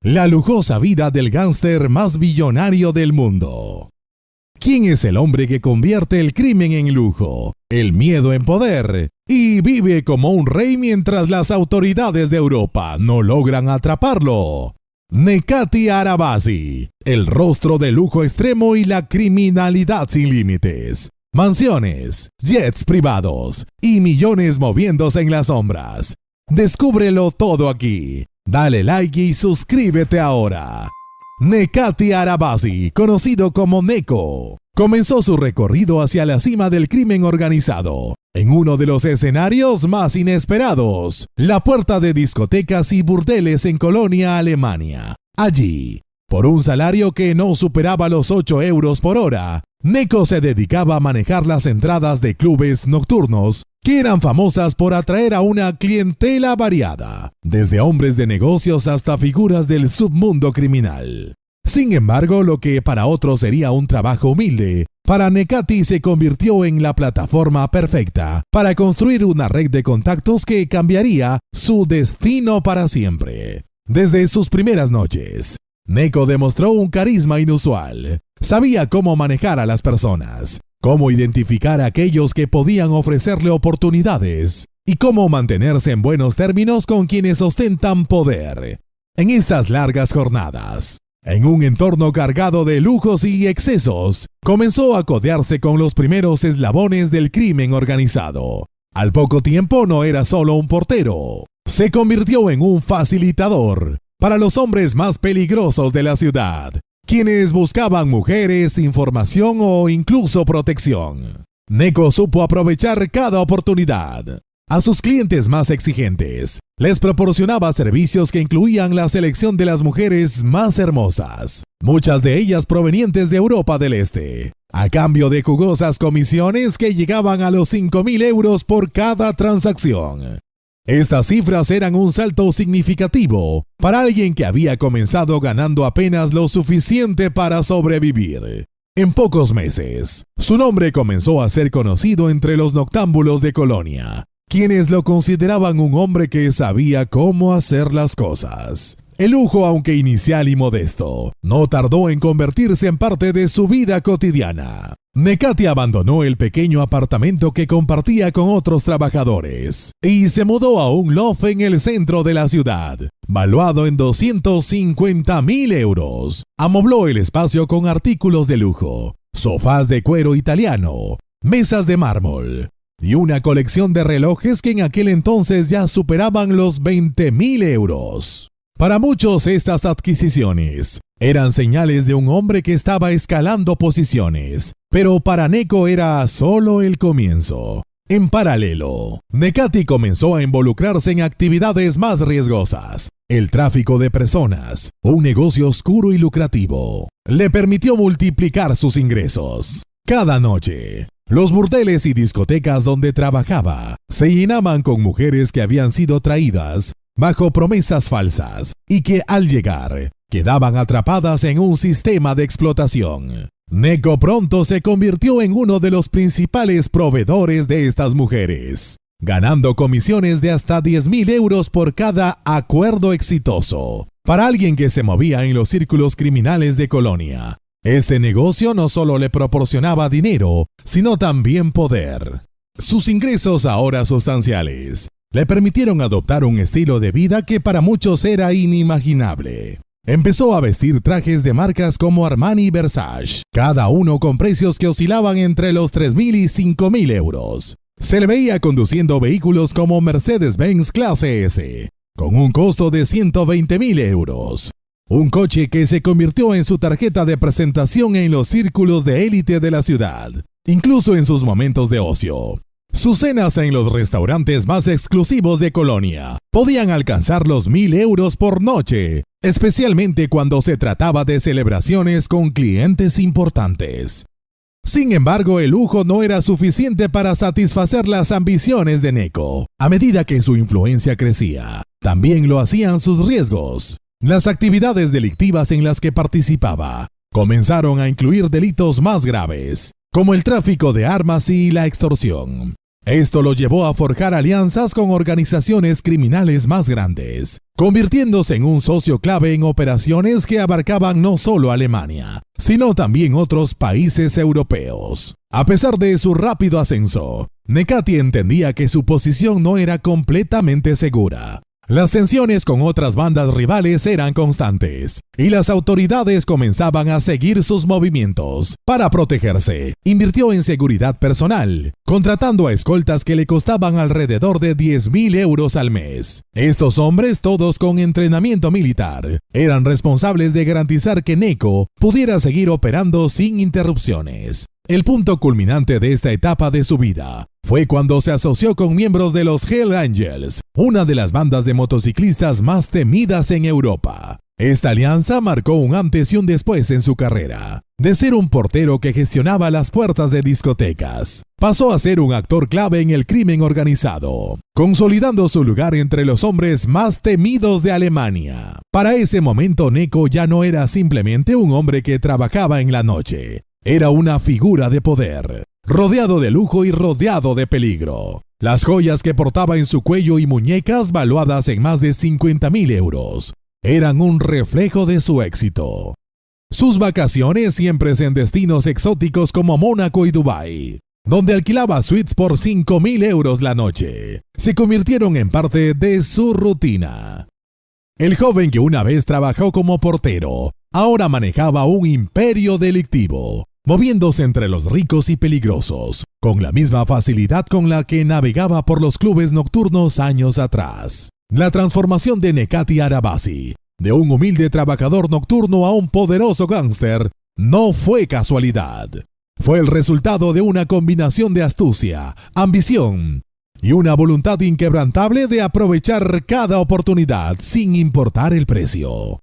La lujosa vida del gángster más billonario del mundo. ¿Quién es el hombre que convierte el crimen en lujo, el miedo en poder y vive como un rey mientras las autoridades de Europa no logran atraparlo? Nekati Arabasi, el rostro del lujo extremo y la criminalidad sin límites. Mansiones, jets privados y millones moviéndose en las sombras. Descúbrelo todo aquí. Dale like y suscríbete ahora. Nekati Arabasi, conocido como Neko, comenzó su recorrido hacia la cima del crimen organizado, en uno de los escenarios más inesperados, la puerta de discotecas y burdeles en Colonia, Alemania. Allí, por un salario que no superaba los 8 euros por hora, Neko se dedicaba a manejar las entradas de clubes nocturnos que eran famosas por atraer a una clientela variada, desde hombres de negocios hasta figuras del submundo criminal. Sin embargo, lo que para otros sería un trabajo humilde, para Nekati se convirtió en la plataforma perfecta para construir una red de contactos que cambiaría su destino para siempre. Desde sus primeras noches, Neko demostró un carisma inusual. Sabía cómo manejar a las personas, cómo identificar a aquellos que podían ofrecerle oportunidades y cómo mantenerse en buenos términos con quienes ostentan poder. En estas largas jornadas, en un entorno cargado de lujos y excesos, comenzó a codearse con los primeros eslabones del crimen organizado. Al poco tiempo no era solo un portero, se convirtió en un facilitador para los hombres más peligrosos de la ciudad, quienes buscaban mujeres, información o incluso protección. Neko supo aprovechar cada oportunidad. A sus clientes más exigentes, les proporcionaba servicios que incluían la selección de las mujeres más hermosas, muchas de ellas provenientes de Europa del Este, a cambio de jugosas comisiones que llegaban a los 5.000 euros por cada transacción. Estas cifras eran un salto significativo para alguien que había comenzado ganando apenas lo suficiente para sobrevivir. En pocos meses, su nombre comenzó a ser conocido entre los noctámbulos de Colonia, quienes lo consideraban un hombre que sabía cómo hacer las cosas. El lujo, aunque inicial y modesto, no tardó en convertirse en parte de su vida cotidiana. Nekati abandonó el pequeño apartamento que compartía con otros trabajadores y se mudó a un loft en el centro de la ciudad, valuado en 250.000 euros. Amobló el espacio con artículos de lujo, sofás de cuero italiano, mesas de mármol y una colección de relojes que en aquel entonces ya superaban los 20.000 euros. Para muchos estas adquisiciones eran señales de un hombre que estaba escalando posiciones, pero para Neko era solo el comienzo. En paralelo, Nekati comenzó a involucrarse en actividades más riesgosas. El tráfico de personas, un negocio oscuro y lucrativo, le permitió multiplicar sus ingresos. Cada noche, los burdeles y discotecas donde trabajaba se llenaban con mujeres que habían sido traídas bajo promesas falsas y que al llegar quedaban atrapadas en un sistema de explotación. Neko pronto se convirtió en uno de los principales proveedores de estas mujeres, ganando comisiones de hasta 10.000 euros por cada acuerdo exitoso. Para alguien que se movía en los círculos criminales de Colonia, este negocio no solo le proporcionaba dinero, sino también poder. Sus ingresos, ahora sustanciales, le permitieron adoptar un estilo de vida que para muchos era inimaginable. Empezó a vestir trajes de marcas como Armani y Versace, cada uno con precios que oscilaban entre los 3.000 y 5.000 euros. Se le veía conduciendo vehículos como Mercedes-Benz Clase S, con un costo de 120.000 euros. Un coche que se convirtió en su tarjeta de presentación en los círculos de élite de la ciudad, incluso en sus momentos de ocio. Sus cenas en los restaurantes más exclusivos de Colonia podían alcanzar los 1.000 euros por noche, especialmente cuando se trataba de celebraciones con clientes importantes. Sin embargo, el lujo no era suficiente para satisfacer las ambiciones de Neko. A medida que su influencia crecía, también lo hacían sus riesgos. Las actividades delictivas en las que participaba comenzaron a incluir delitos más graves, como el tráfico de armas y la extorsión. Esto lo llevó a forjar alianzas con organizaciones criminales más grandes, convirtiéndose en un socio clave en operaciones que abarcaban no solo Alemania, sino también otros países europeos. A pesar de su rápido ascenso, Nekati entendía que su posición no era completamente segura. Las tensiones con otras bandas rivales eran constantes, y las autoridades comenzaban a seguir sus movimientos. Para protegerse, invirtió en seguridad personal, contratando a escoltas que le costaban alrededor de 10.000 euros al mes. Estos hombres, todos con entrenamiento militar, eran responsables de garantizar que Neko pudiera seguir operando sin interrupciones. El punto culminante de esta etapa de su vida fue cuando se asoció con miembros de los Hells Angels, una de las bandas de motociclistas más temidas en Europa. Esta alianza marcó un antes y un después en su carrera. De ser un portero que gestionaba las puertas de discotecas, pasó a ser un actor clave en el crimen organizado, consolidando su lugar entre los hombres más temidos de Alemania. Para ese momento, Neko ya no era simplemente un hombre que trabajaba en la noche. Era una figura de poder, rodeado de lujo y rodeado de peligro. Las joyas que portaba en su cuello y muñecas, valuadas en más de 50.000 euros, eran un reflejo de su éxito. Sus vacaciones siempre en destinos exóticos como Mónaco y Dubái, donde alquilaba suites por 5.000 euros la noche, se convirtieron en parte de su rutina. El joven que una vez trabajó como portero, ahora manejaba un imperio delictivo, moviéndose entre los ricos y peligrosos, con la misma facilidad con la que navegaba por los clubes nocturnos años atrás. La transformación de Nekati Arabasi, de un humilde trabajador nocturno a un poderoso gángster, no fue casualidad. Fue el resultado de una combinación de astucia, ambición y una voluntad inquebrantable de aprovechar cada oportunidad sin importar el precio.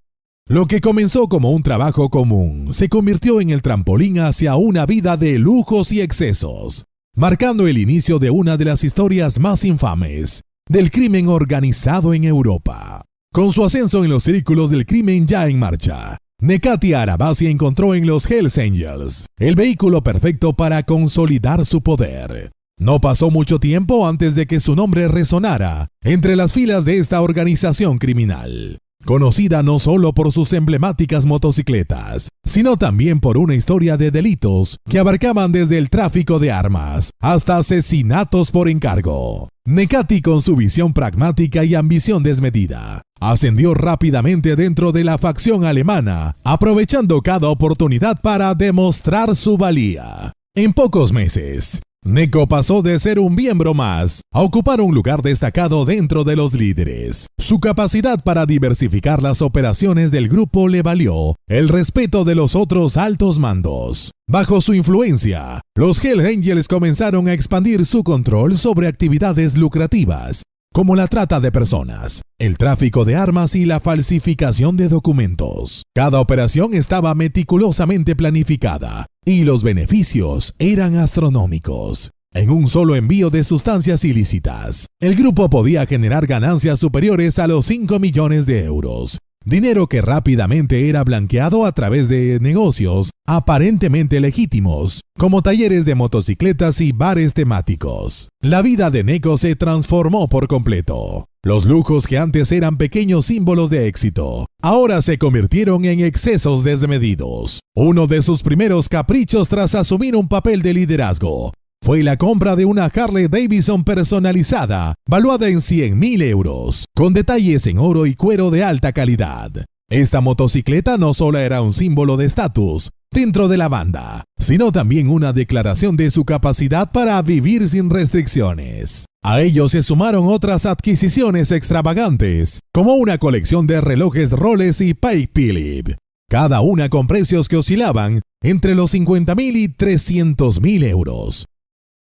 Lo que comenzó como un trabajo común se convirtió en el trampolín hacia una vida de lujos y excesos, marcando el inicio de una de las historias más infames del crimen organizado en Europa. Con su ascenso en los círculos del crimen ya en marcha, Nekati Arabasi encontró en los Hells Angels el vehículo perfecto para consolidar su poder. No pasó mucho tiempo antes de que su nombre resonara entre las filas de esta organización criminal, conocida no solo por sus emblemáticas motocicletas, sino también por una historia de delitos que abarcaban desde el tráfico de armas hasta asesinatos por encargo. Nekati, con su visión pragmática y ambición desmedida, ascendió rápidamente dentro de la facción alemana, aprovechando cada oportunidad para demostrar su valía. En pocos meses, Neko pasó de ser un miembro más a ocupar un lugar destacado dentro de los líderes. Su capacidad para diversificar las operaciones del grupo le valió el respeto de los otros altos mandos. Bajo su influencia, los Hells Angels comenzaron a expandir su control sobre actividades lucrativas, como la trata de personas, el tráfico de armas y la falsificación de documentos. Cada operación estaba meticulosamente planificada y los beneficios eran astronómicos. En un solo envío de sustancias ilícitas, el grupo podía generar ganancias superiores a los 5 millones de euros, dinero que rápidamente era blanqueado a través de negocios aparentemente legítimos, como talleres de motocicletas y bares temáticos. La vida de Neko se transformó por completo. Los lujos que antes eran pequeños símbolos de éxito, ahora se convirtieron en excesos desmedidos. Uno de sus primeros caprichos tras asumir un papel de liderazgo fue la compra de una Harley Davidson personalizada, valuada en 100.000 euros, con detalles en oro y cuero de alta calidad. Esta motocicleta no solo era un símbolo de estatus dentro de la banda, sino también una declaración de su capacidad para vivir sin restricciones. A ello se sumaron otras adquisiciones extravagantes, como una colección de relojes Rolex y Patek Philippe, cada una con precios que oscilaban entre los 50.000 y 300.000 euros.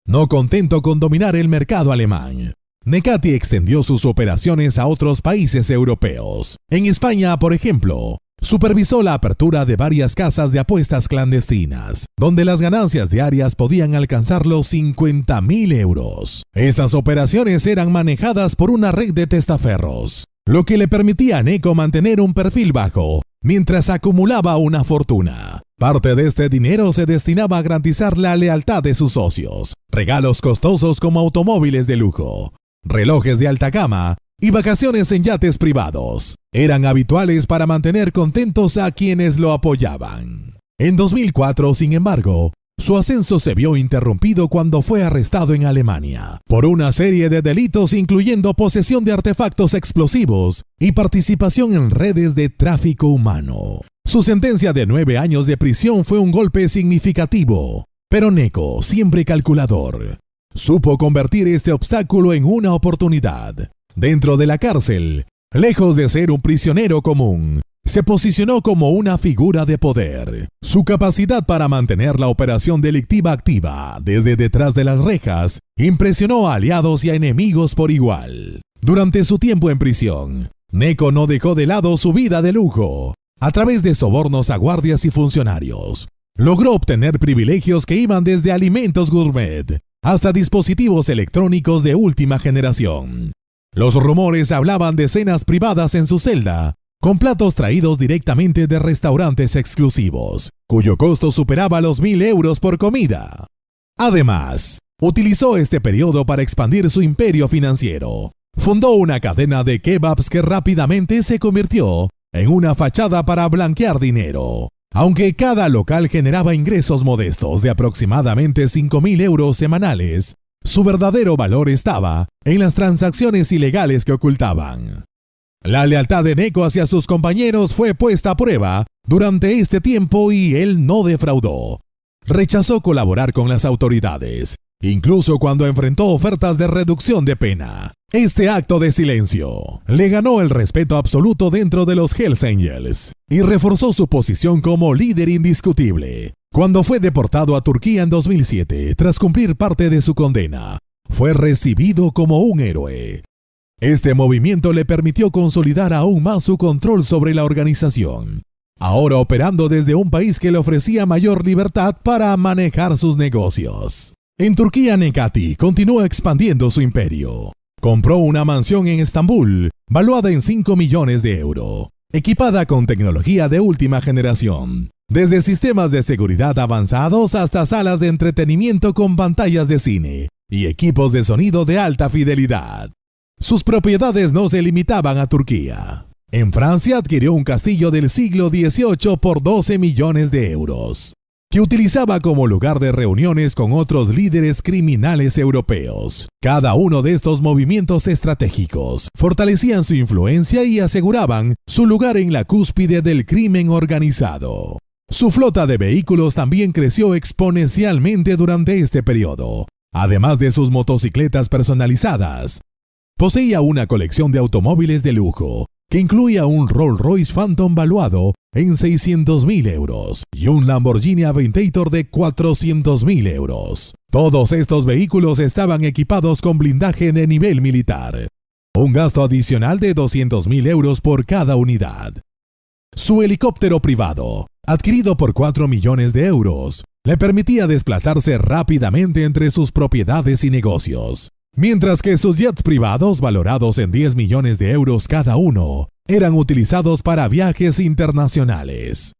No contento con dominar el mercado alemán, Nekati extendió sus operaciones a otros países europeos. En España, por ejemplo, supervisó la apertura de varias casas de apuestas clandestinas, donde las ganancias diarias podían alcanzar los 50.000 euros. Estas operaciones eran manejadas por una red de testaferros, lo que le permitía a Neko mantener un perfil bajo mientras acumulaba una fortuna. Parte de este dinero se destinaba a garantizar la lealtad de sus socios, regalos costosos como automóviles de lujo, relojes de alta gama y vacaciones en yates privados. Eran habituales para mantener contentos a quienes lo apoyaban. En 2004, sin embargo, su ascenso se vio interrumpido cuando fue arrestado en Alemania por una serie de delitos incluyendo posesión de artefactos explosivos y participación en redes de tráfico humano. Su sentencia de 9 años de prisión fue un golpe significativo, pero Neko, siempre calculador, supo convertir este obstáculo en una oportunidad. Dentro de la cárcel, lejos de ser un prisionero común, se posicionó como una figura de poder. Su capacidad para mantener la operación delictiva activa desde detrás de las rejas impresionó a aliados y a enemigos por igual. Durante su tiempo en prisión, Neko no dejó de lado su vida de lujo. A través de sobornos a guardias y funcionarios, logró obtener privilegios que iban desde alimentos gourmet hasta dispositivos electrónicos de última generación. Los rumores hablaban de cenas privadas en su celda, con platos traídos directamente de restaurantes exclusivos, cuyo costo superaba los 1.000 euros por comida. Además, utilizó este periodo para expandir su imperio financiero. Fundó una cadena de kebabs que rápidamente se convirtió en una fachada para blanquear dinero. Aunque cada local generaba ingresos modestos de aproximadamente 5.000 euros semanales, su verdadero valor estaba en las transacciones ilegales que ocultaban. La lealtad de Neko hacia sus compañeros fue puesta a prueba durante este tiempo y él no defraudó. Rechazó colaborar con las autoridades, incluso cuando enfrentó ofertas de reducción de pena. Este acto de silencio le ganó el respeto absoluto dentro de los Hells Angels y reforzó su posición como líder indiscutible. Cuando fue deportado a Turquía en 2007, tras cumplir parte de su condena, fue recibido como un héroe. Este movimiento le permitió consolidar aún más su control sobre la organización, ahora operando desde un país que le ofrecía mayor libertad para manejar sus negocios. En Turquía, Necati continuó expandiendo su imperio. Compró una mansión en Estambul, valuada en 5 millones de euros, equipada con tecnología de última generación, desde sistemas de seguridad avanzados hasta salas de entretenimiento con pantallas de cine y equipos de sonido de alta fidelidad. Sus propiedades no se limitaban a Turquía. En Francia adquirió un castillo del siglo XVIII por 12 millones de euros, que utilizaba como lugar de reuniones con otros líderes criminales europeos. Cada uno de estos movimientos estratégicos fortalecían su influencia y aseguraban su lugar en la cúspide del crimen organizado. Su flota de vehículos también creció exponencialmente durante este periodo. Además de sus motocicletas personalizadas, poseía una colección de automóviles de lujo que incluía un Rolls-Royce Phantom valuado en 600.000 euros y un Lamborghini Aventador de 400.000 euros. Todos estos vehículos estaban equipados con blindaje de nivel militar, un gasto adicional de 200.000 euros por cada unidad. Su helicóptero privado, adquirido por 4 millones de euros, le permitía desplazarse rápidamente entre sus propiedades y negocios, mientras que sus jets privados, valorados en 10 millones de euros cada uno, eran utilizados para viajes internacionales.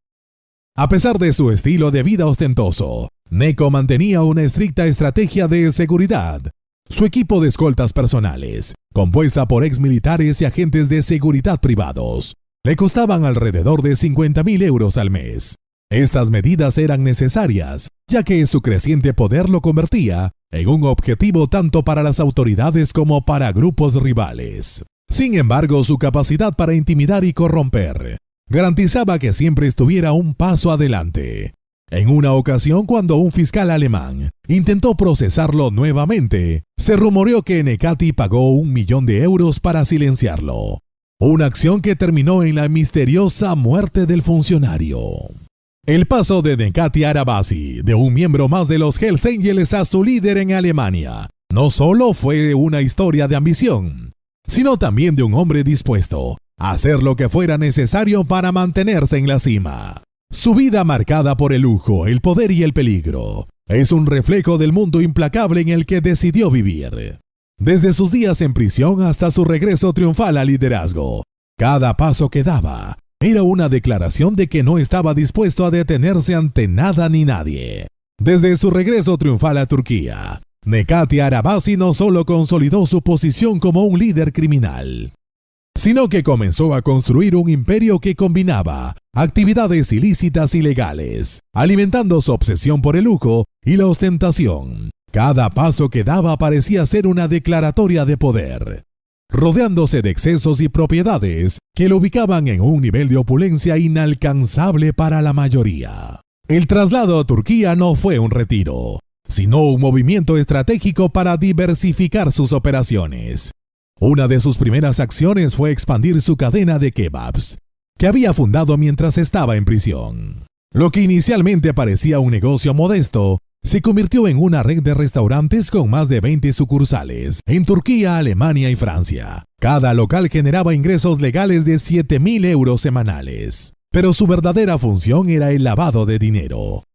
A pesar de su estilo de vida ostentoso, Neko mantenía una estricta estrategia de seguridad. Su equipo de escoltas personales, compuesta por exmilitares y agentes de seguridad privados, le costaban alrededor de 50.000 euros al mes. Estas medidas eran necesarias, ya que su creciente poder lo convertía en un objetivo tanto para las autoridades como para grupos rivales. Sin embargo, su capacidad para intimidar y corromper garantizaba que siempre estuviera un paso adelante. En una ocasión, cuando un fiscal alemán intentó procesarlo nuevamente, se rumoreó que Necati pagó 1 millón de euros para silenciarlo, una acción que terminó en la misteriosa muerte del funcionario. El paso de Necati Arabasi, de un miembro más de los Hells Angels a su líder en Alemania, no solo fue una historia de ambición, sino también de un hombre dispuesto a hacer lo que fuera necesario para mantenerse en la cima. Su vida, marcada por el lujo, el poder y el peligro, es un reflejo del mundo implacable en el que decidió vivir. Desde sus días en prisión hasta su regreso triunfal al liderazgo, cada paso que daba era una declaración de que no estaba dispuesto a detenerse ante nada ni nadie. Desde su regreso triunfal a Turquía, Necati Arabasi no solo consolidó su posición como un líder criminal, sino que comenzó a construir un imperio que combinaba actividades ilícitas y legales, alimentando su obsesión por el lujo y la ostentación. Cada paso que daba parecía ser una declaratoria de poder, rodeándose de excesos y propiedades que lo ubicaban en un nivel de opulencia inalcanzable para la mayoría. El traslado a Turquía no fue un retiro, sino un movimiento estratégico para diversificar sus operaciones. Una de sus primeras acciones fue expandir su cadena de kebabs, que había fundado mientras estaba en prisión. Lo que inicialmente parecía un negocio modesto, se convirtió en una red de restaurantes con más de 20 sucursales en Turquía, Alemania y Francia. Cada local generaba ingresos legales de 7.000 euros semanales, pero su verdadera función era el lavado de dinero.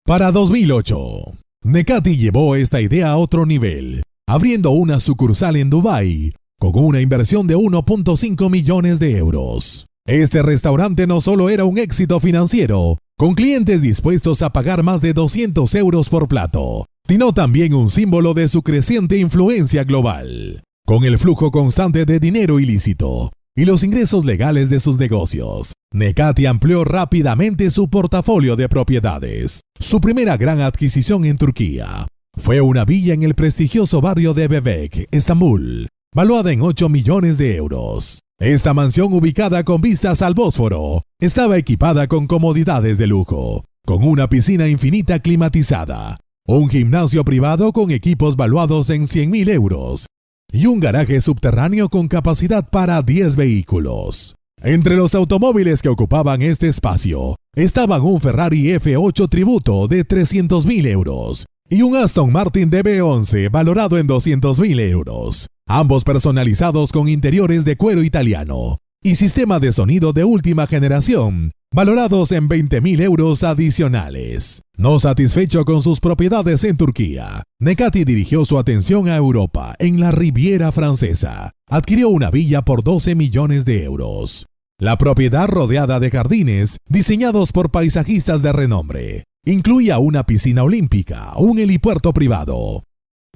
Para 2008, Necati llevó esta idea a otro nivel, abriendo una sucursal en Dubái, con una inversión de 1.5 millones de euros. Este restaurante no solo era un éxito financiero, con clientes dispuestos a pagar más de 200 euros por plato, sino también un símbolo de su creciente influencia global. Con el flujo constante de dinero ilícito y los ingresos legales de sus negocios, Necati amplió rápidamente su portafolio de propiedades. Su primera gran adquisición en Turquía fue una villa en el prestigioso barrio de Bebek, Estambul, valuada en 8 millones de euros. Esta mansión, ubicada con vistas al Bósforo, estaba equipada con comodidades de lujo, con una piscina infinita climatizada, un gimnasio privado con equipos valuados en 100.000 euros y un garaje subterráneo con capacidad para 10 vehículos. Entre los automóviles que ocupaban este espacio estaban un Ferrari F8 Tributo de 300.000 euros y un Aston Martin DB11 valorado en 200.000 euros, ambos personalizados con interiores de cuero italiano y sistema de sonido de última generación, valorados en 20.000 euros adicionales. No satisfecho con sus propiedades en Turquía, Necati dirigió su atención a Europa, en la Riviera Francesa. Adquirió una villa por 12 millones de euros. La propiedad, rodeada de jardines diseñados por paisajistas de renombre, incluía una piscina olímpica, un helipuerto privado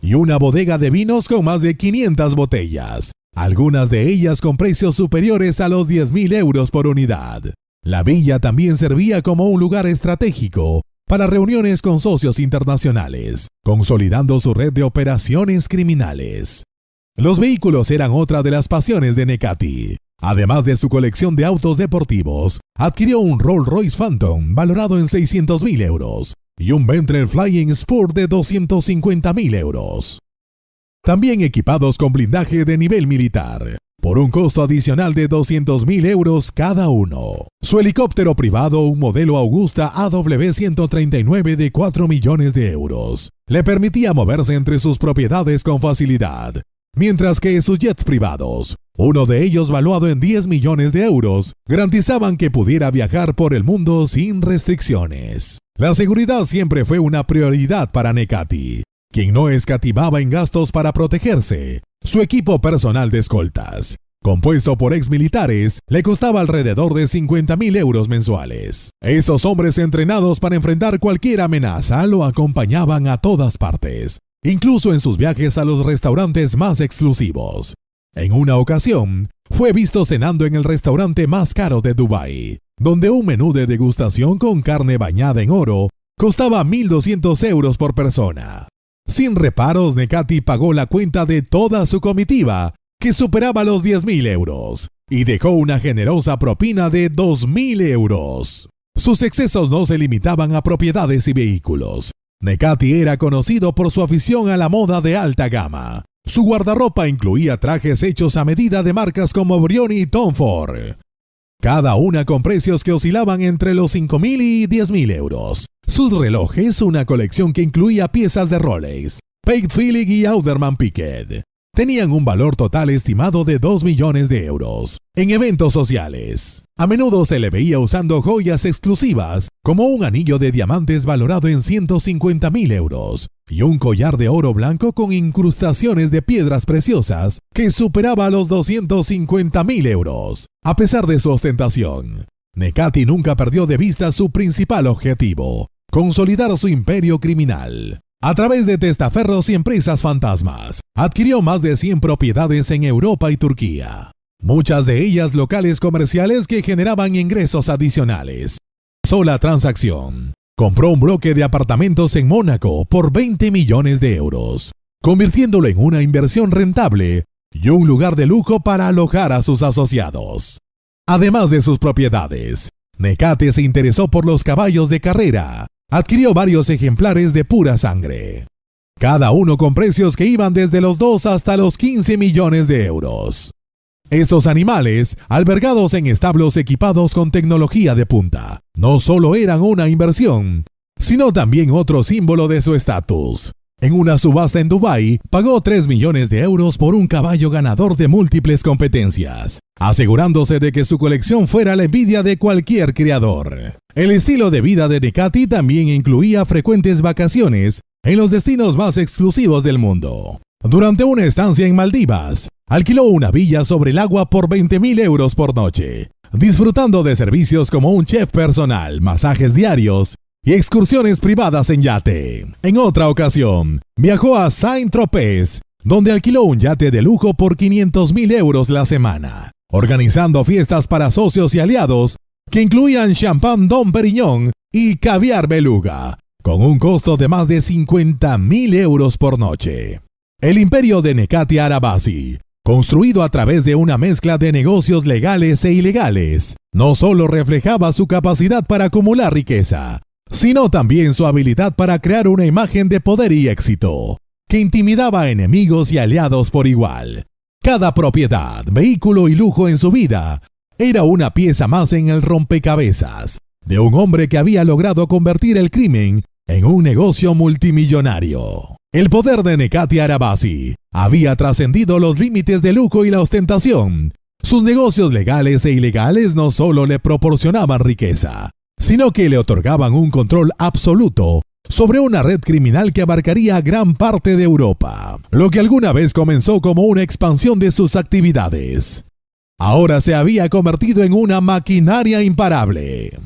y una bodega de vinos con más de 500 botellas, algunas de ellas con precios superiores a los 10.000 euros por unidad. La villa también servía como un lugar estratégico para reuniones con socios internacionales, consolidando su red de operaciones criminales. Los vehículos eran otra de las pasiones de Necati. Además de su colección de autos deportivos, adquirió un Rolls-Royce Phantom valorado en 600.000 euros y un Bentley Flying Spur de 250.000 euros. También equipados con blindaje de nivel militar, por un costo adicional de 200.000 euros cada uno. Su helicóptero privado, un modelo Augusta AW139 de 4 millones de euros, le permitía moverse entre sus propiedades con facilidad, mientras que sus jets privados, uno de ellos valuado en 10 millones de euros, garantizaban que pudiera viajar por el mundo sin restricciones. La seguridad siempre fue una prioridad para Necati, quien no escatimaba en gastos para protegerse. Su equipo personal de escoltas, compuesto por exmilitares, le costaba alrededor de 50.000 euros mensuales. Estos hombres entrenados para enfrentar cualquier amenaza lo acompañaban a todas partes, incluso en sus viajes a los restaurantes más exclusivos. En una ocasión, fue visto cenando en el restaurante más caro de Dubái, donde un menú de degustación con carne bañada en oro costaba 1.200 euros por persona. Sin reparos, Necati pagó la cuenta de toda su comitiva, que superaba los 10.000 euros, y dejó una generosa propina de 2.000 euros. Sus excesos no se limitaban a propiedades y vehículos. Necati era conocido por su afición a la moda de alta gama. Su guardarropa incluía trajes hechos a medida de marcas como Brioni y Tom Ford, cada una con precios que oscilaban entre los 5.000 y 10.000 euros. Sus relojes, una colección que incluía piezas de Rolex, Patek Philippe y Audemars Piguet, tenían un valor total estimado de 2 millones de euros. En eventos sociales, a menudo se le veía usando joyas exclusivas, como un anillo de diamantes valorado en 150.000 euros y un collar de oro blanco con incrustaciones de piedras preciosas que superaba los 250.000 euros. A pesar de su ostentación, Necati nunca perdió de vista su principal objetivo: consolidar su imperio criminal. A través de testaferros y empresas fantasmas, adquirió más de 100 propiedades en Europa y Turquía, muchas de ellas locales comerciales que generaban ingresos adicionales. Sola transacción: compró un bloque de apartamentos en Mónaco por 20 millones de euros, convirtiéndolo en una inversión rentable y un lugar de lujo para alojar a sus asociados. Además de sus propiedades, Necati se interesó por los caballos de carrera. Adquirió varios ejemplares de pura sangre, cada uno con precios que iban desde los 2 hasta los 15 millones de euros. Estos animales, albergados en establos equipados con tecnología de punta, no solo eran una inversión, sino también otro símbolo de su estatus. En una subasta en Dubái, pagó 3 millones de euros por un caballo ganador de múltiples competencias, asegurándose de que su colección fuera la envidia de cualquier criador. El estilo de vida de Necati también incluía frecuentes vacaciones en los destinos más exclusivos del mundo. Durante una estancia en Maldivas, alquiló una villa sobre el agua por 20.000 euros por noche, disfrutando de servicios como un chef personal, masajes diarios y excursiones privadas en yate. En otra ocasión, viajó a Saint-Tropez, donde alquiló un yate de lujo por 500.000 euros la semana, organizando fiestas para socios y aliados que incluían champán Dom Perignon y caviar beluga, con un costo de más de 50.000 euros por noche. El imperio de Necati Arabasi, construido a través de una mezcla de negocios legales e ilegales, no solo reflejaba su capacidad para acumular riqueza, sino también su habilidad para crear una imagen de poder y éxito, que intimidaba a enemigos y aliados por igual. Cada propiedad, vehículo y lujo en su vida era una pieza más en el rompecabezas de un hombre que había logrado convertir el crimen en un negocio multimillonario. El poder de Necati Arabasi había trascendido los límites del lujo y la ostentación. Sus negocios legales e ilegales no solo le proporcionaban riqueza, sino que le otorgaban un control absoluto sobre una red criminal que abarcaría gran parte de Europa, lo que alguna vez comenzó como una expansión de sus actividades. Ahora se había convertido en una maquinaria imparable,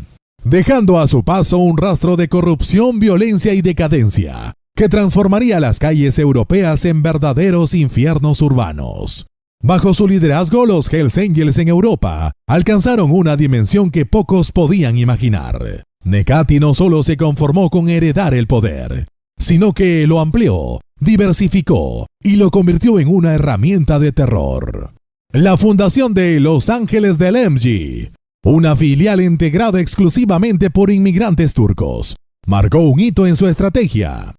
dejando a su paso un rastro de corrupción, violencia y decadencia que transformaría las calles europeas en verdaderos infiernos urbanos. Bajo su liderazgo, los Hells Angels en Europa alcanzaron una dimensión que pocos podían imaginar. Necati no solo se conformó con heredar el poder, sino que lo amplió, diversificó y lo convirtió en una herramienta de terror. La fundación de Los Ángeles del MG, una filial integrada exclusivamente por inmigrantes turcos, marcó un hito en su estrategia.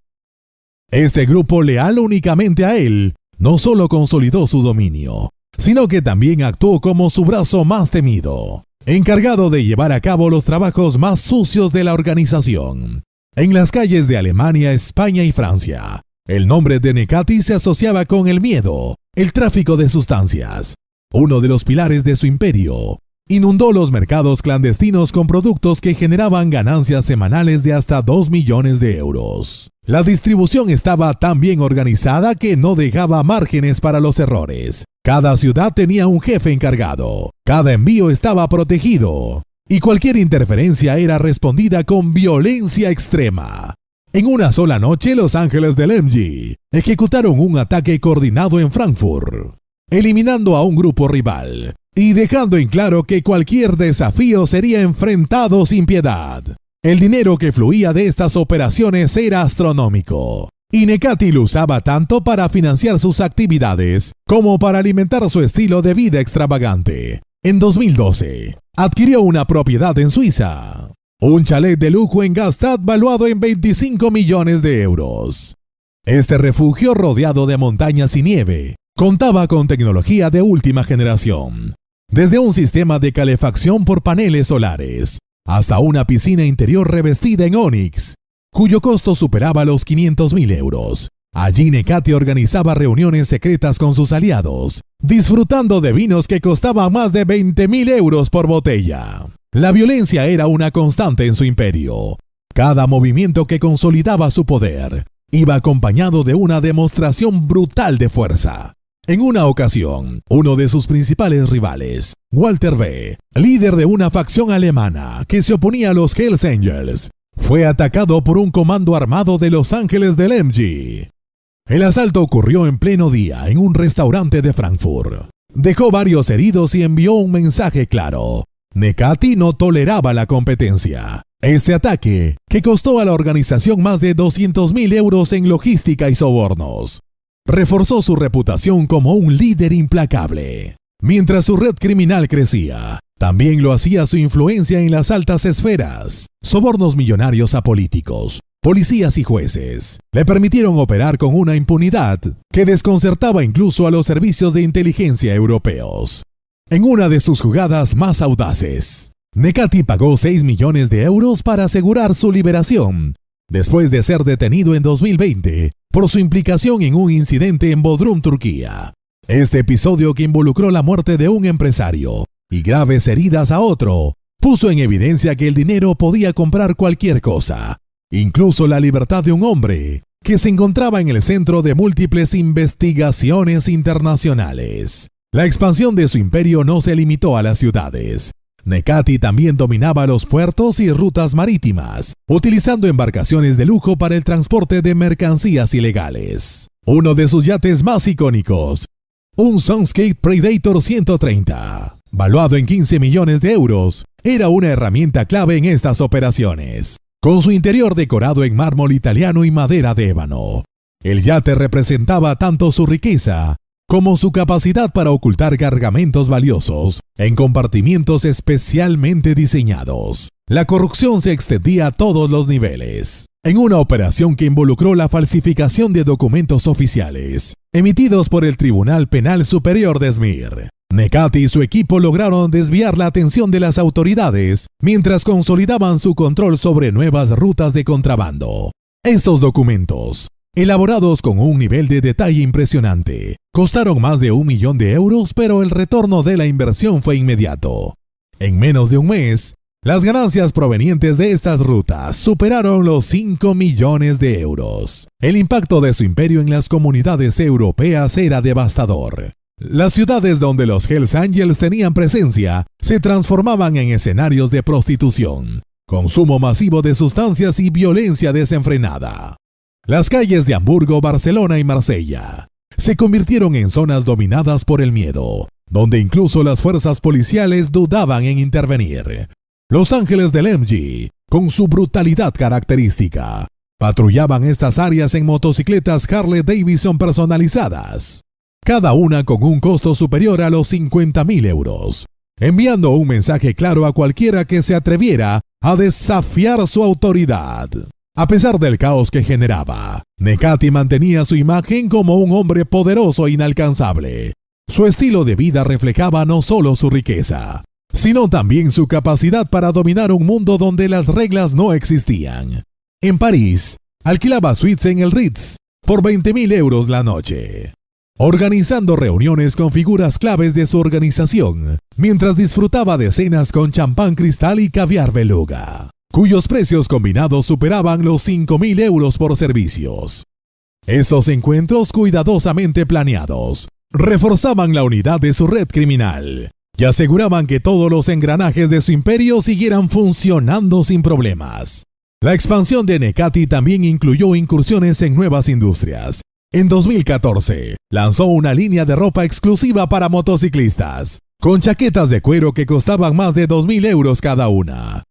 Este grupo, leal únicamente a él, no solo consolidó su dominio, sino que también actuó como su brazo más temido, encargado de llevar a cabo los trabajos más sucios de la organización. En las calles de Alemania, España y Francia, el nombre de Necati se asociaba con el miedo, el tráfico de sustancias, uno de los pilares de su imperio. Inundó los mercados clandestinos con productos que generaban ganancias semanales de hasta 2 millones de euros. La distribución estaba tan bien organizada que no dejaba márgenes para los errores. Cada ciudad tenía un jefe encargado, cada envío estaba protegido, y cualquier interferencia era respondida con violencia extrema. En una sola noche, los Ángeles del MG ejecutaron un ataque coordinado en Frankfurt, eliminando a un grupo rival y dejando en claro que cualquier desafío sería enfrentado sin piedad. El dinero que fluía de estas operaciones era astronómico, y Necati lo usaba tanto para financiar sus actividades como para alimentar su estilo de vida extravagante. En 2012, adquirió una propiedad en Suiza, un chalet de lujo en Gstaad valuado en 25 millones de euros. Este refugio, rodeado de montañas y nieve, contaba con tecnología de última generación, desde un sistema de calefacción por paneles solares hasta una piscina interior revestida en ónix, cuyo costo superaba los 500.000 euros. Allí Necati organizaba reuniones secretas con sus aliados, disfrutando de vinos que costaban más de 20.000 euros por botella. La violencia era una constante en su imperio. Cada movimiento que consolidaba su poder iba acompañado de una demostración brutal de fuerza. En una ocasión, uno de sus principales rivales, Walter B., líder de una facción alemana que se oponía a los Hells Angels, fue atacado por un comando armado de Los Ángeles del MG. El asalto ocurrió en pleno día en un restaurante de Frankfurt. Dejó varios heridos y envió un mensaje claro. Necati no toleraba la competencia. Este ataque, que costó a la organización más de 200.000 euros en logística y sobornos, reforzó su reputación como un líder implacable. Mientras su red criminal crecía, también lo hacía su influencia en las altas esferas. Sobornos millonarios a políticos, policías y jueces le permitieron operar con una impunidad que desconcertaba incluso a los servicios de inteligencia europeos. En una de sus jugadas más audaces, Necati pagó 6 millones de euros para asegurar su liberación, después de ser detenido en 2020 por su implicación en un incidente en Bodrum, Turquía. Este episodio, que involucró la muerte de un empresario y graves heridas a otro, puso en evidencia que el dinero podía comprar cualquier cosa, incluso la libertad de un hombre que se encontraba en el centro de múltiples investigaciones internacionales. La expansión de su imperio no se limitó a las ciudades. Necati también dominaba los puertos y rutas marítimas, utilizando embarcaciones de lujo para el transporte de mercancías ilegales. Uno de sus yates más icónicos, un Sunscape Predator 130, valuado en 15 millones de euros, era una herramienta clave en estas operaciones. Con su interior decorado en mármol italiano y madera de ébano, el yate representaba tanto su riqueza como su capacidad para ocultar cargamentos valiosos en compartimientos especialmente diseñados. La corrupción se extendía a todos los niveles. En una operación que involucró la falsificación de documentos oficiales emitidos por el Tribunal Penal Superior de Izmir, Necati y su equipo lograron desviar la atención de las autoridades mientras consolidaban su control sobre nuevas rutas de contrabando. Estos documentos, elaborados con un nivel de detalle impresionante, costaron más de 1 millón de euros, pero el retorno de la inversión fue inmediato. En menos de un mes, las ganancias provenientes de estas rutas superaron los 5 millones de euros. El impacto de su imperio en las comunidades europeas era devastador. Las ciudades donde los Hells Angels tenían presencia se transformaban en escenarios de prostitución, consumo masivo de sustancias y violencia desenfrenada. Las calles de Hamburgo, Barcelona y Marsella se convirtieron en zonas dominadas por el miedo, donde incluso las fuerzas policiales dudaban en intervenir. Los Ángeles del MG, con su brutalidad característica, patrullaban estas áreas en motocicletas Harley Davidson personalizadas, cada una con un costo superior a los 50.000 euros, enviando un mensaje claro a cualquiera que se atreviera a desafiar su autoridad. A pesar del caos que generaba, Necati mantenía su imagen como un hombre poderoso e inalcanzable. Su estilo de vida reflejaba no solo su riqueza, sino también su capacidad para dominar un mundo donde las reglas no existían. En París, alquilaba suites en el Ritz por 20.000 euros la noche, organizando reuniones con figuras claves de su organización, mientras disfrutaba de cenas con champán cristal y caviar beluga, cuyos precios combinados superaban los 5.000 euros por servicios. Estos encuentros cuidadosamente planeados reforzaban la unidad de su red criminal y aseguraban que todos los engranajes de su imperio siguieran funcionando sin problemas. La expansión de Necati también incluyó incursiones en nuevas industrias. En 2014, lanzó una línea de ropa exclusiva para motociclistas, con chaquetas de cuero que costaban más de 2.000 euros cada una.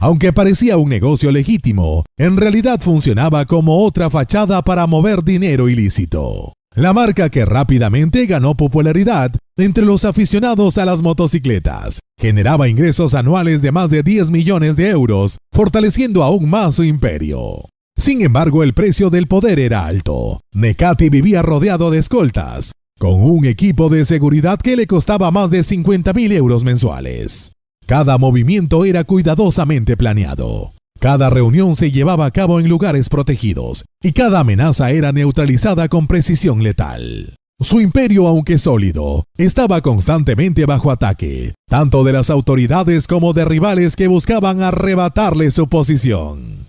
Aunque parecía un negocio legítimo, en realidad funcionaba como otra fachada para mover dinero ilícito. La marca, que rápidamente ganó popularidad entre los aficionados a las motocicletas, generaba ingresos anuales de más de 10 millones de euros, fortaleciendo aún más su imperio. Sin embargo, el precio del poder era alto. Necati vivía rodeado de escoltas, con un equipo de seguridad que le costaba más de 50.000 euros mensuales. Cada movimiento era cuidadosamente planeado. Cada reunión se llevaba a cabo en lugares protegidos, y cada amenaza era neutralizada con precisión letal. Su imperio, aunque sólido, estaba constantemente bajo ataque, tanto de las autoridades como de rivales que buscaban arrebatarle su posición.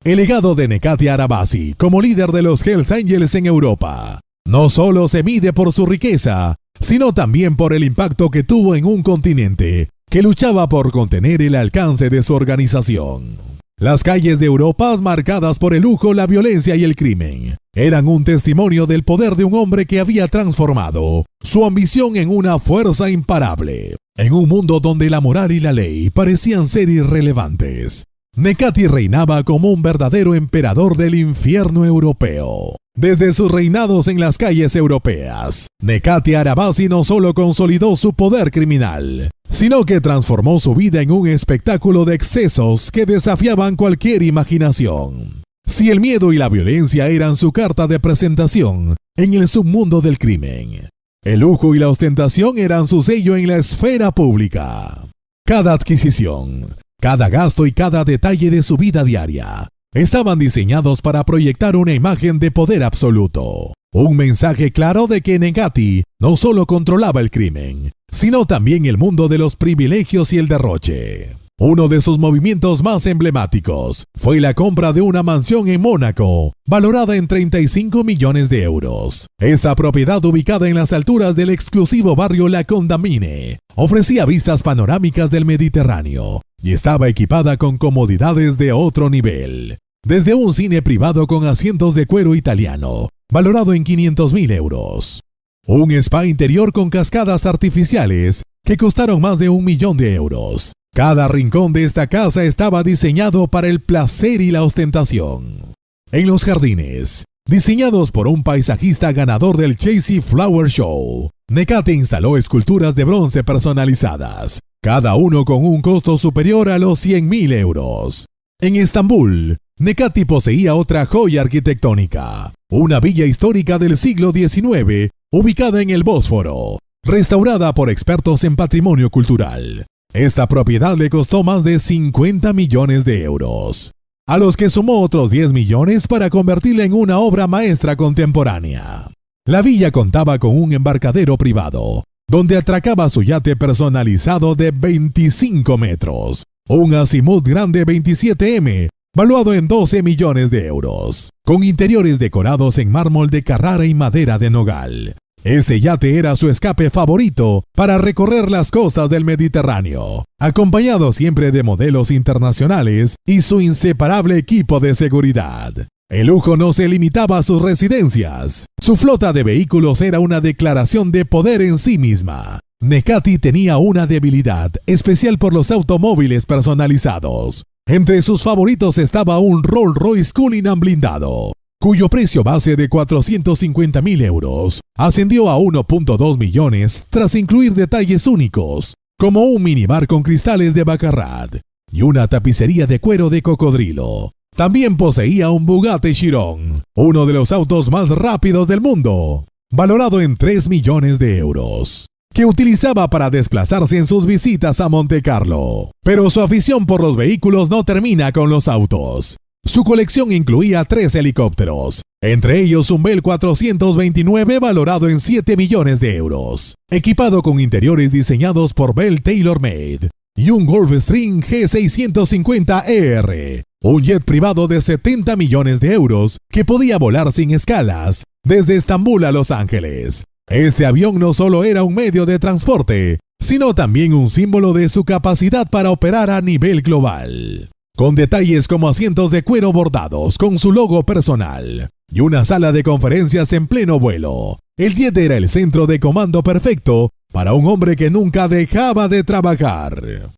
El legado de Necati Arabasi como líder de los Hells Angels en Europa no solo se mide por su riqueza, sino también por el impacto que tuvo en un continente que luchaba por contener el alcance de su organización. Las calles de Europa, marcadas por el lujo, la violencia y el crimen, eran un testimonio del poder de un hombre que había transformado su ambición en una fuerza imparable. En un mundo donde la moral y la ley parecían ser irrelevantes, Nekati reinaba como un verdadero emperador del infierno europeo. Desde sus reinados en las calles europeas, Nekati Arabasi no solo consolidó su poder criminal, sino que transformó su vida en un espectáculo de excesos que desafiaban cualquier imaginación. Si el miedo y la violencia eran su carta de presentación en el submundo del crimen, el lujo y la ostentación eran su sello en la esfera pública. Cada adquisición, cada gasto y cada detalle de su vida diaria estaban diseñados para proyectar una imagen de poder absoluto. Un mensaje claro de que Nekati no solo controlaba el crimen, sino también el mundo de los privilegios y el derroche. Uno de sus movimientos más emblemáticos fue la compra de una mansión en Mónaco, valorada en 35 millones de euros. Esta propiedad, ubicada en las alturas del exclusivo barrio La Condamine, ofrecía vistas panorámicas del Mediterráneo y estaba equipada con comodidades de otro nivel. Desde un cine privado con asientos de cuero italiano, valorado en 500.000 euros. Un spa interior con cascadas artificiales que costaron más de 1 millón de euros. Cada rincón de esta casa estaba diseñado para el placer y la ostentación. En los jardines, diseñados por un paisajista ganador del Chelsea Flower Show, Nekati instaló esculturas de bronce personalizadas, cada uno con un costo superior a los 100.000 euros. En Estambul, Nekati poseía otra joya arquitectónica, una villa histórica del siglo XIX, ubicada en el Bósforo, restaurada por expertos en patrimonio cultural. Esta propiedad le costó más de 50 millones de euros, a los que sumó otros 10 millones para convertirla en una obra maestra contemporánea. La villa contaba con un embarcadero privado, donde atracaba su yate personalizado de 25 metros, un azimut grande 27M, valuado en 12 millones de euros, con interiores decorados en mármol de Carrara y madera de nogal. Este yate era su escape favorito para recorrer las costas del Mediterráneo, acompañado siempre de modelos internacionales y su inseparable equipo de seguridad. El lujo no se limitaba a sus residencias. Su flota de vehículos era una declaración de poder en sí misma. Nekati tenía una debilidad especial por los automóviles personalizados. Entre sus favoritos estaba un Rolls Royce Cullinan blindado, cuyo precio base de 450.000 euros ascendió a 1.2 millones tras incluir detalles únicos, como un minibar con cristales de Baccarat y una tapicería de cuero de cocodrilo. También poseía un Bugatti Chiron, uno de los autos más rápidos del mundo, valorado en 3 millones de euros, que utilizaba para desplazarse en sus visitas a Montecarlo. Pero su afición por los vehículos no termina con los autos. Su colección incluía 3 helicópteros, entre ellos un Bell 429 valorado en 7 millones de euros, equipado con interiores diseñados por Bell Tailor Made, y un Gulfstream G650ER, un jet privado de 70 millones de euros que podía volar sin escalas desde Estambul a Los Ángeles. Este avión no solo era un medio de transporte, sino también un símbolo de su capacidad para operar a nivel global. Con detalles como asientos de cuero bordados con su logo personal y una sala de conferencias en pleno vuelo, el jet era el centro de comando perfecto para un hombre que nunca dejaba de trabajar.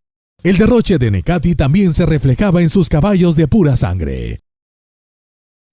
El derroche de Nekati también se reflejaba en sus caballos de pura sangre.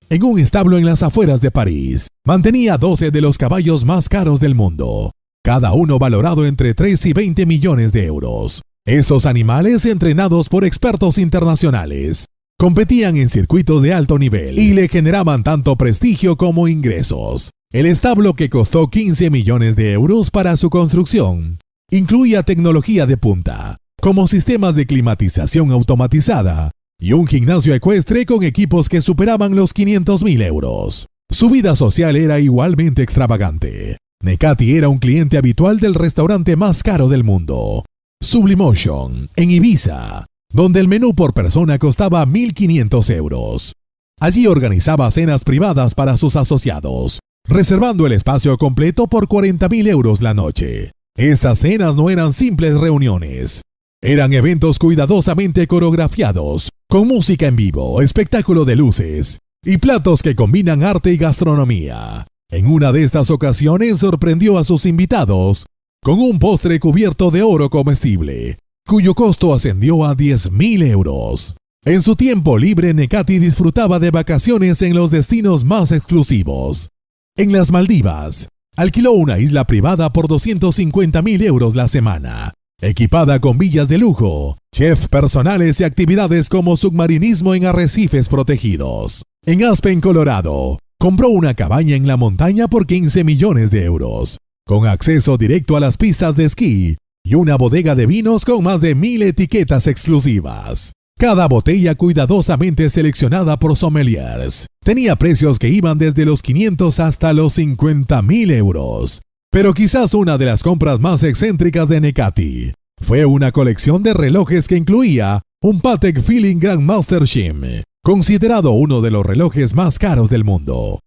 En un establo en las afueras de París, mantenía 12 de los caballos más caros del mundo, cada uno valorado entre 3 y 20 millones de euros. Estos animales, entrenados por expertos internacionales, competían en circuitos de alto nivel y le generaban tanto prestigio como ingresos. El establo, que costó 15 millones de euros para su construcción, incluía tecnología de punta, como sistemas de climatización automatizada y un gimnasio ecuestre con equipos que superaban los 500.000 euros. Su vida social era igualmente extravagante. Nekati era un cliente habitual del restaurante más caro del mundo, Sublimotion, en Ibiza, donde el menú por persona costaba 1.500 euros. Allí organizaba cenas privadas para sus asociados, reservando el espacio completo por 40.000 euros la noche. Estas cenas no eran simples reuniones. Eran eventos cuidadosamente coreografiados, con música en vivo, espectáculo de luces y platos que combinan arte y gastronomía. En una de estas ocasiones sorprendió a sus invitados con un postre cubierto de oro comestible, cuyo costo ascendió a 10.000 euros. En su tiempo libre, Necati disfrutaba de vacaciones en los destinos más exclusivos. En las Maldivas, alquiló una isla privada por 250.000 euros la semana, equipada con villas de lujo, chefs personales y actividades como submarinismo en arrecifes protegidos. En Aspen, Colorado, compró una cabaña en la montaña por 15 millones de euros, con acceso directo a las pistas de esquí y una bodega de vinos con más de 1.000 etiquetas exclusivas. Cada botella cuidadosamente seleccionada por sommeliers tenía precios que iban desde los 500 hasta los 50.000 euros. Pero quizás una de las compras más excéntricas de Necati fue una colección de relojes que incluía un Patek Philippe Grandmaster Shim, considerado uno de los relojes más caros del mundo,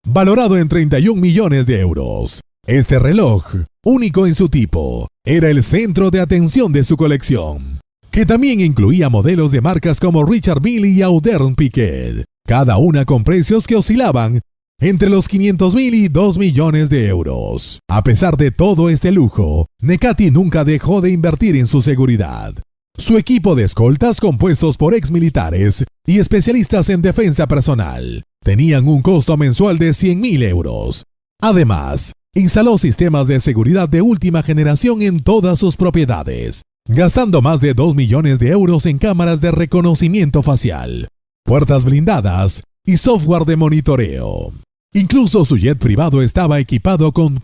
valorado en 31 millones de euros. Este reloj, único en su tipo, era el centro de atención de su colección, que también incluía modelos de marcas como Richard Mille y Audemars Piguet, cada una con precios que oscilaban entre los 500.000 y 2 millones de euros. A pesar de todo este lujo, Necati nunca dejó de invertir en su seguridad. Su equipo de escoltas, compuestos por exmilitares y especialistas en defensa personal, tenían un costo mensual de 100.000 euros. Además, instaló sistemas de seguridad de última generación en todas sus propiedades, gastando más de 2 millones de euros en cámaras de reconocimiento facial, puertas blindadas y software de monitoreo. Incluso su jet privado estaba equipado con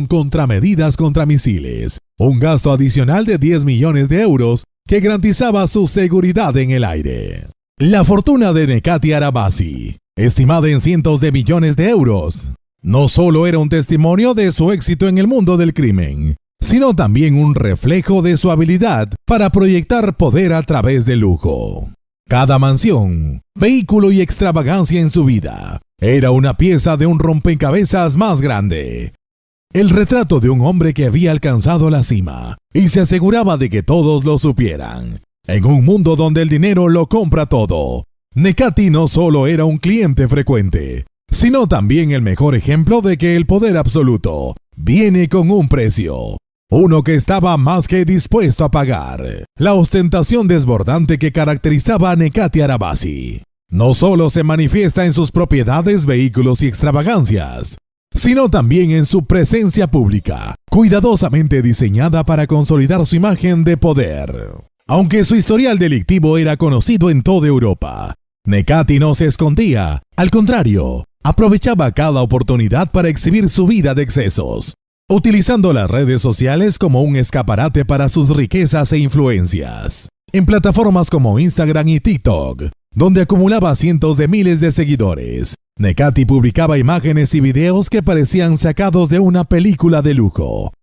contramedidas contra misiles, un gasto adicional de 10 millones de euros que garantizaba su seguridad en el aire. La fortuna de Necati Arabasi, estimada en cientos de millones de euros, no solo era un testimonio de su éxito en el mundo del crimen, sino también un reflejo de su habilidad para proyectar poder a través del lujo. Cada mansión, vehículo y extravagancia en su vida era una pieza de un rompecabezas más grande. El retrato de un hombre que había alcanzado la cima y se aseguraba de que todos lo supieran. En un mundo donde el dinero lo compra todo, Necati no solo era un cliente frecuente, sino también el mejor ejemplo de que el poder absoluto viene con un precio, uno que estaba más que dispuesto a pagar. La ostentación desbordante que caracterizaba a Necati Arabasi no solo se manifiesta en sus propiedades, vehículos y extravagancias, sino también en su presencia pública, cuidadosamente diseñada para consolidar su imagen de poder. Aunque su historial delictivo era conocido en toda Europa, Necati no se escondía, al contrario, aprovechaba cada oportunidad para exhibir su vida de excesos, utilizando las redes sociales como un escaparate para sus riquezas e influencias. En plataformas como Instagram y TikTok, donde acumulaba cientos de miles de seguidores, Necati publicaba imágenes y videos que parecían sacados de una película de lujo.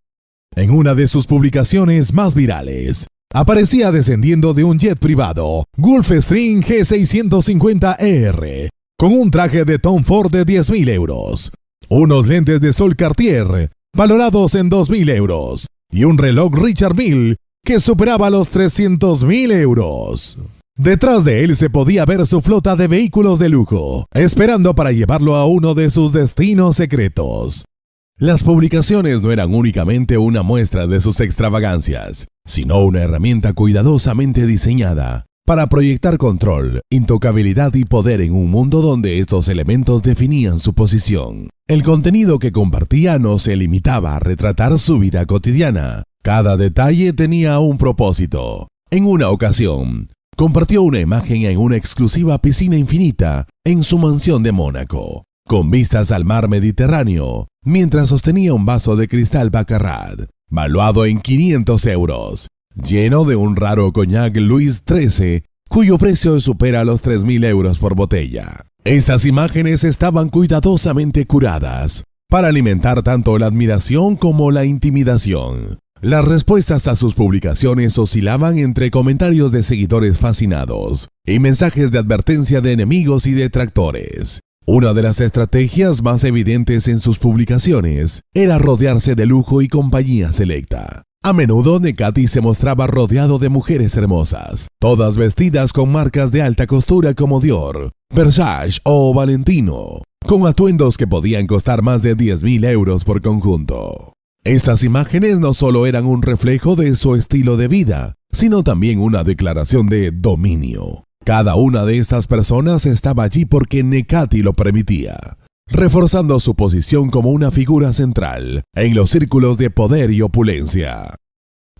En una de sus publicaciones más virales, aparecía descendiendo de un jet privado, Gulfstream G650ER, con un traje de Tom Ford de 10.000 euros, unos lentes de sol Cartier, valorados en 2.000 euros, y un reloj Richard Mille que superaba los 300.000 euros. Detrás de él se podía ver su flota de vehículos de lujo, esperando para llevarlo a uno de sus destinos secretos. Las publicaciones no eran únicamente una muestra de sus extravagancias, sino una herramienta cuidadosamente diseñada para proyectar control, intocabilidad y poder en un mundo donde estos elementos definían su posición. El contenido que compartía no se limitaba a retratar su vida cotidiana. Cada detalle tenía un propósito. En una ocasión, compartió una imagen en una exclusiva piscina infinita en su mansión de Mónaco, con vistas al mar Mediterráneo, mientras sostenía un vaso de cristal Baccarat, valuado en 500 euros, lleno de un raro coñac Louis XIII, cuyo precio supera los 3.000 euros por botella. Esas imágenes estaban cuidadosamente curadas para alimentar tanto la admiración como la intimidación. Las respuestas a sus publicaciones oscilaban entre comentarios de seguidores fascinados y mensajes de advertencia de enemigos y detractores. Una de las estrategias más evidentes en sus publicaciones era rodearse de lujo y compañía selecta. A menudo Necati se mostraba rodeado de mujeres hermosas, todas vestidas con marcas de alta costura como Dior, Versace o Valentino, con atuendos que podían costar más de 10.000 euros por conjunto. Estas imágenes no solo eran un reflejo de su estilo de vida, sino también una declaración de dominio. Cada una de estas personas estaba allí porque Necati lo permitía, reforzando su posición como una figura central en los círculos de poder y opulencia.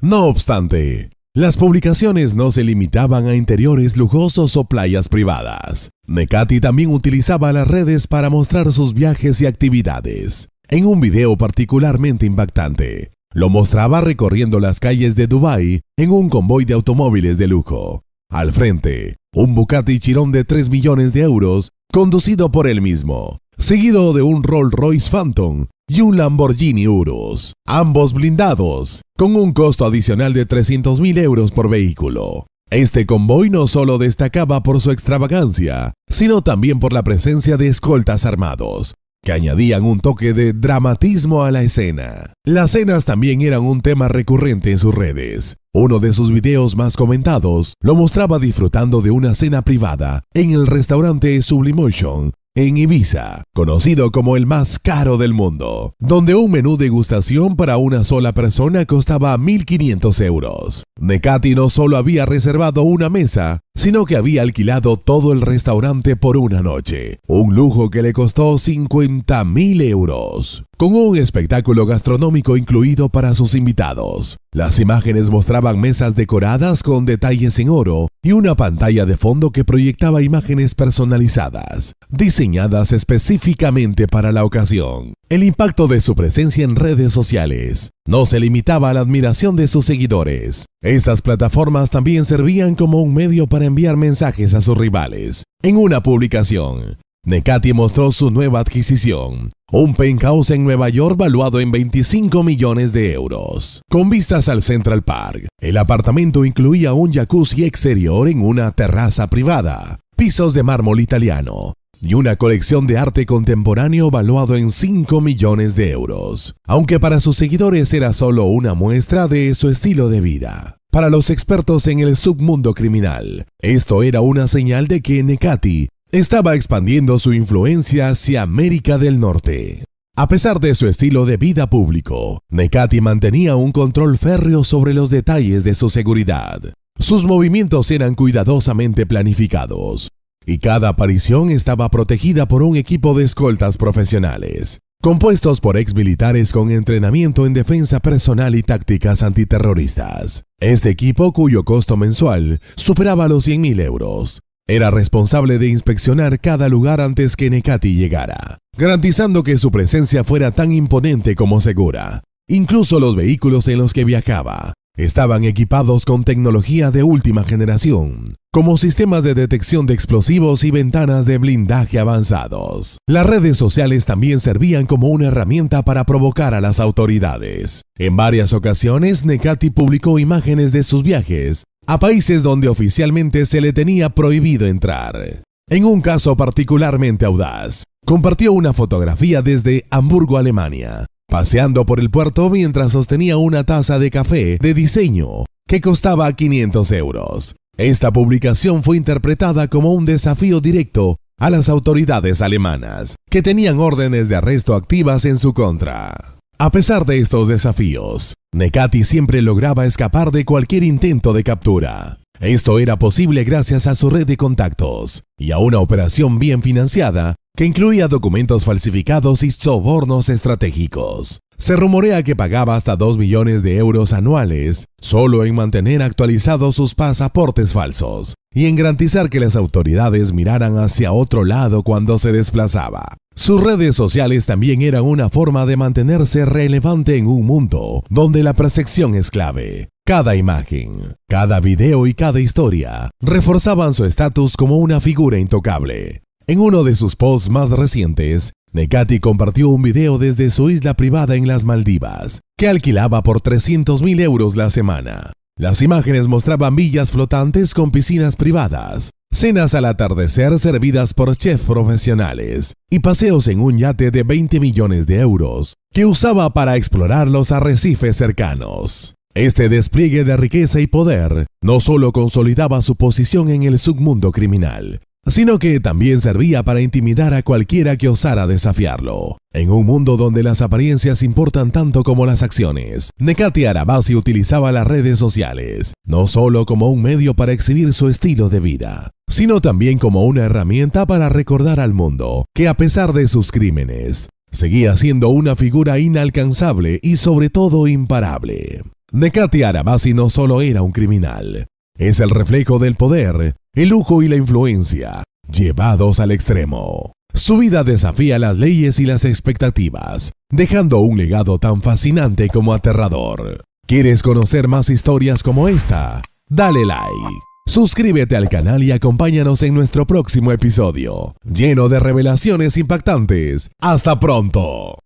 No obstante, las publicaciones no se limitaban a interiores lujosos o playas privadas. Necati también utilizaba las redes para mostrar sus viajes y actividades. En un video particularmente impactante, lo mostraba recorriendo las calles de Dubái en un convoy de automóviles de lujo. Al frente, un Bugatti Chiron de 3 millones de euros, conducido por él mismo, seguido de un Rolls Royce Phantom y un Lamborghini Urus, ambos blindados, con un costo adicional de 300.000 euros por vehículo. Este convoy no solo destacaba por su extravagancia, sino también por la presencia de escoltas armados, que añadían un toque de dramatismo a la escena. Las cenas también eran un tema recurrente en sus redes. Uno de sus videos más comentados lo mostraba disfrutando de una cena privada en el restaurante Sublimotion en Ibiza, conocido como el más caro del mundo, donde un menú degustación para una sola persona costaba 1.500 euros. Necati no solo había reservado una mesa, sino que había alquilado todo el restaurante por una noche, un lujo que le costó 50.000 euros, con un espectáculo gastronómico incluido para sus invitados. Las imágenes mostraban mesas decoradas con detalles en oro y una pantalla de fondo que proyectaba imágenes personalizadas, diseñadas específicamente para la ocasión. El impacto de su presencia en redes sociales no se limitaba a la admiración de sus seguidores. Estas plataformas también servían como un medio para enviar mensajes a sus rivales. En una publicación, Necati mostró su nueva adquisición, un penthouse en Nueva York valuado en 25 millones de euros, con vistas al Central Park. El apartamento incluía un jacuzzi exterior en una terraza privada, pisos de mármol italiano y una colección de arte contemporáneo valuado en 5 millones de euros, aunque para sus seguidores era solo una muestra de su estilo de vida. Para los expertos en el submundo criminal, esto era una señal de que Necati estaba expandiendo su influencia hacia América del Norte. A pesar de su estilo de vida público, Necati mantenía un control férreo sobre los detalles de su seguridad. Sus movimientos eran cuidadosamente planificados, y cada aparición estaba protegida por un equipo de escoltas profesionales, compuestos por exmilitares con entrenamiento en defensa personal y tácticas antiterroristas. Este equipo, cuyo costo mensual superaba los 100.000 euros, era responsable de inspeccionar cada lugar antes que Necati llegara, garantizando que su presencia fuera tan imponente como segura. Incluso los vehículos en los que viajaba estaban equipados con tecnología de última generación, como sistemas de detección de explosivos y ventanas de blindaje avanzados. Las redes sociales también servían como una herramienta para provocar a las autoridades. En varias ocasiones, Necati publicó imágenes de sus viajes a países donde oficialmente se le tenía prohibido entrar. En un caso particularmente audaz, compartió una fotografía desde Hamburgo, Alemania, paseando por el puerto mientras sostenía una taza de café de diseño que costaba 500 euros. Esta publicación fue interpretada como un desafío directo a las autoridades alemanas, que tenían órdenes de arresto activas en su contra. A pesar de estos desafíos, Necati siempre lograba escapar de cualquier intento de captura. Esto era posible gracias a su red de contactos y a una operación bien financiada que incluía documentos falsificados y sobornos estratégicos. Se rumorea que pagaba hasta 2 millones de euros anuales solo en mantener actualizados sus pasaportes falsos y en garantizar que las autoridades miraran hacia otro lado cuando se desplazaba. Sus redes sociales también eran una forma de mantenerse relevante en un mundo donde la percepción es clave. Cada imagen, cada video y cada historia reforzaban su estatus como una figura intocable. En uno de sus posts más recientes, Nekati compartió un video desde su isla privada en las Maldivas, que alquilaba por 300.000 euros la semana. Las imágenes mostraban villas flotantes con piscinas privadas, cenas al atardecer servidas por chefs profesionales y paseos en un yate de 20 millones de euros que usaba para explorar los arrecifes cercanos. Este despliegue de riqueza y poder no solo consolidaba su posición en el submundo criminal, sino que también servía para intimidar a cualquiera que osara desafiarlo. En un mundo donde las apariencias importan tanto como las acciones, Nekati Arabasi utilizaba las redes sociales, no solo como un medio para exhibir su estilo de vida, sino también como una herramienta para recordar al mundo que a pesar de sus crímenes, seguía siendo una figura inalcanzable y sobre todo imparable. Nekati Arabasi no solo era un criminal, es el reflejo del poder, el lujo y la influencia, llevados al extremo. Su vida desafía las leyes y las expectativas, dejando un legado tan fascinante como aterrador. ¿Quieres conocer más historias como esta? Dale like, suscríbete al canal y acompáñanos en nuestro próximo episodio, lleno de revelaciones impactantes. ¡Hasta pronto!